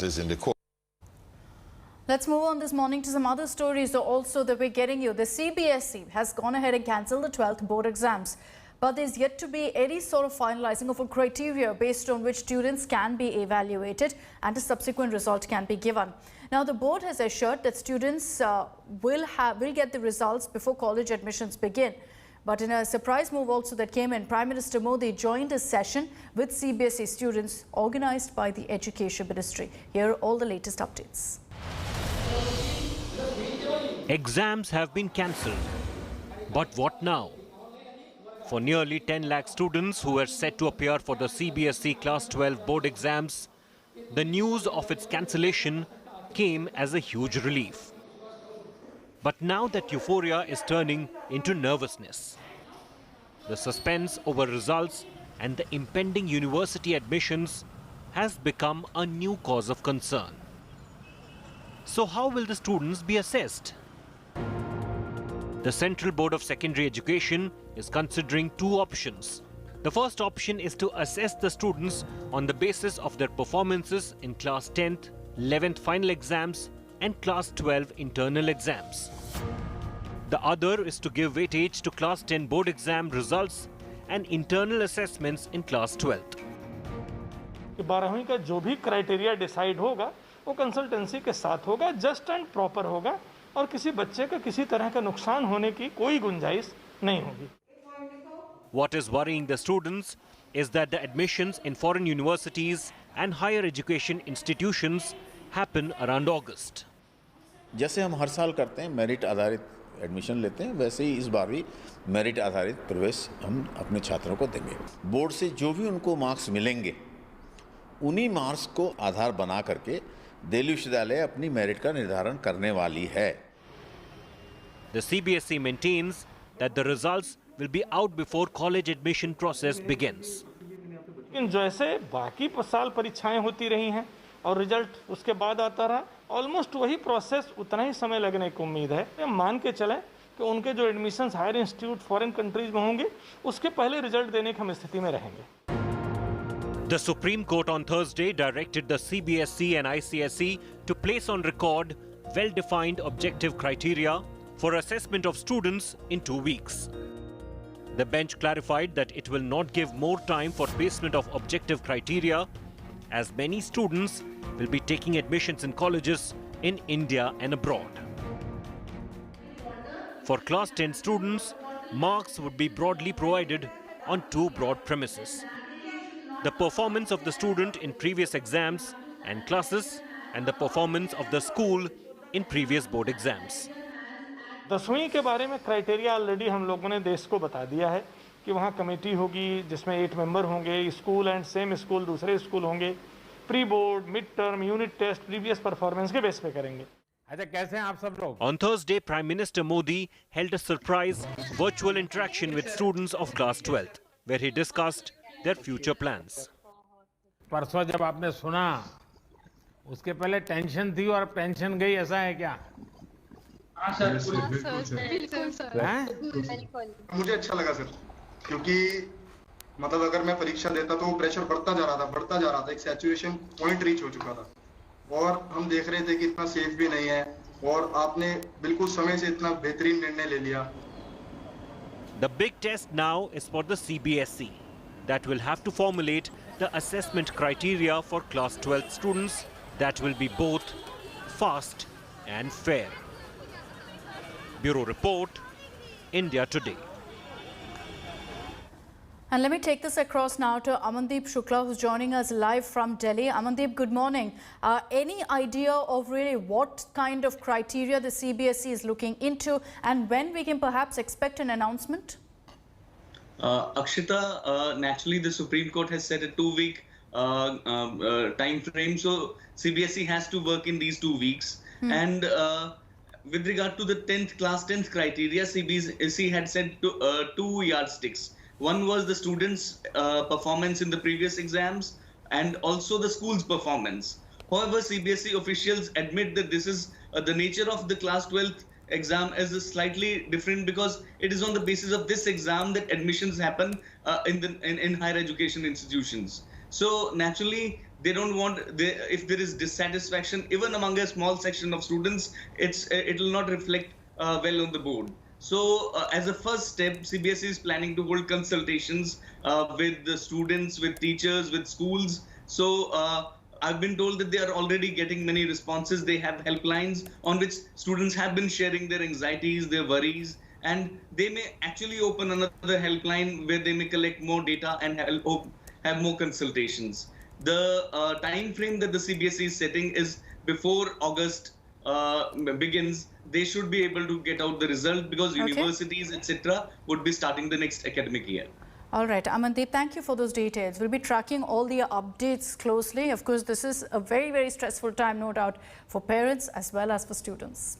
matters in the court. Let's move on this morning to some other stories also that we're getting you. The CBSE has gone ahead and cancelled the 12th board exams. But there's yet to be any sort of finalizing of a criteria based on which students can be evaluated and a subsequent result can be given. Now, the board has assured that students will get the results before college admissions begin. But in a surprise move also that came in, Prime Minister Modi joined a session with CBSE students organised by the Education Ministry. Here are all the latest updates. Exams have been cancelled. But what now? For nearly 10 lakh students who were set to appear for the CBSE Class 12 board exams, the news of its cancellation came as a huge relief. But now that euphoria is turning into nervousness. The suspense over results and the impending university admissions has become a new cause of concern. So how will the students be assessed? The Central Board of Secondary Education is considering two options. The first option is to assess the students on the basis of their performances in Class 10th, 11th final exams and Class 12 internal exams. The other is to give weightage to Class 10 board exam results and internal assessments in Class 12th. 12वीं का जो भी criteria decide होगा वो consultancy के साथ होगा, just and proper होगा और किसी बच्चे का किसी तरह का नुकसान होने की कोई गुंजाइश नहीं होगी. What is worrying the students is that the admissions in foreign universities and higher education institutions happen around August. जैसे हम हर साल करते हैं मेरिट आधारित एडमिशन लेते हैं, वैसे ही इस बार भी मेरिट आधारित प्रवेश हम अपने छात्रों को देंगे. बोर्ड से जो भी उनको मार्क्स मिलेंगे उन्हीं मार्क्स को आधार बना करके दिल्ली विश्वविद्यालय अपनी मेरिट का निर्धारण करने वाली है. The CBSE maintains that the results will be out before college admission process begins. लेकिन जैसे बाकी साल परीक्षाएं होती रही हैं और रिजल्ट उसके बाद आता रहा, ऑलमोस्ट वही प्रोसेस उतना ही समय लगने की उम्मीद है. हम मान के चलें कि उनके जो admissions higher institute foreign countries में होंगे उसके पहले रिजल्ट देने की हम स्थिति में रहेंगे. The Supreme Court on Thursday directed the CBSE and ICSE to place on record well-defined objective criteria for assessment of students in 2 weeks. The bench clarified that it will not give more time for placement of objective criteria as many students will be taking admissions in colleges in India and abroad. For Class 10 students, marks would be broadly provided on two broad premises: the performance of the student in previous exams and classes and the performance of the school in previous board exams. 10वीं के बारे में criteria already हम लोगों ने देश को बता दिया है कि वहाँ कमेटी होगी जिसमें 8 मेंबर होंगे, स्कूल एंड सेम स्कूल दूसरे स्कूल होंगे, pre board, mid term, unit test, previous performance के बेस पे करेंगे. अच्छा, कैसे हैं आप सब लोग? On Thursday, Prime Minister Modi held a surprise virtual interaction with students of Class 12th, where he discussed their future plans. परसों जब आपने सुना उसके पहले टेंशन थी और पेंशन गई, ऐसा है क्या? हाँ सर, बिल्कुल सर. मुझे अच्छा लगा सर, क्योंकि मतलब अगर मैं परीक्षा देता तो वो प्रेशर बढ़ता जा रहा था, एक सैचुरेशन पॉइंट रीच हो चुका था और हम देख रहे थे कि इतना सेफ भी नहीं है और आपने बिल्कुल समय से इतना बेहतरीन निर्णय ले लिया. The big test now is for the CBSE that will have to formulate the assessment criteria for Class 12 students that will be both fast and fair. Bureau Report, India Today. And let me take this across now to Amandeep Shukla, who's joining us live from Delhi. Amandeep, good morning. Any idea of really what kind of criteria the CBSE is looking into and when we can perhaps expect an announcement? Akshita, naturally the Supreme Court has set a 2-week time frame, so CBSE has to work in these 2 weeks. And with regard to the Class 10th criteria, CBSE had set two yardsticks. One was the students' performance in the previous exams and also the school's performance. However, CBSE officials admit that this is the nature of the Class 12th exam is slightly different because it is on the basis of this exam that admissions happen in higher education institutions. So naturally, they don't want, if there is dissatisfaction even among a small section of students, it will not reflect well on the board. So as a first step, CBSE is planning to hold consultations with the students, with teachers, with schools. So I've been told that they are already getting many responses. They have helplines on which students have been sharing their anxieties, their worries, and they may actually open another helpline where they may collect more data and have more consultations. The time frame that the CBSE is setting is before August begins. They should be able to get out the result because universities, etc., would be starting the next academic year. All right, Amandeep, thank you for those details. We'll be tracking all the updates closely. Of course, this is a very, very stressful time, no doubt, for parents as well as for students.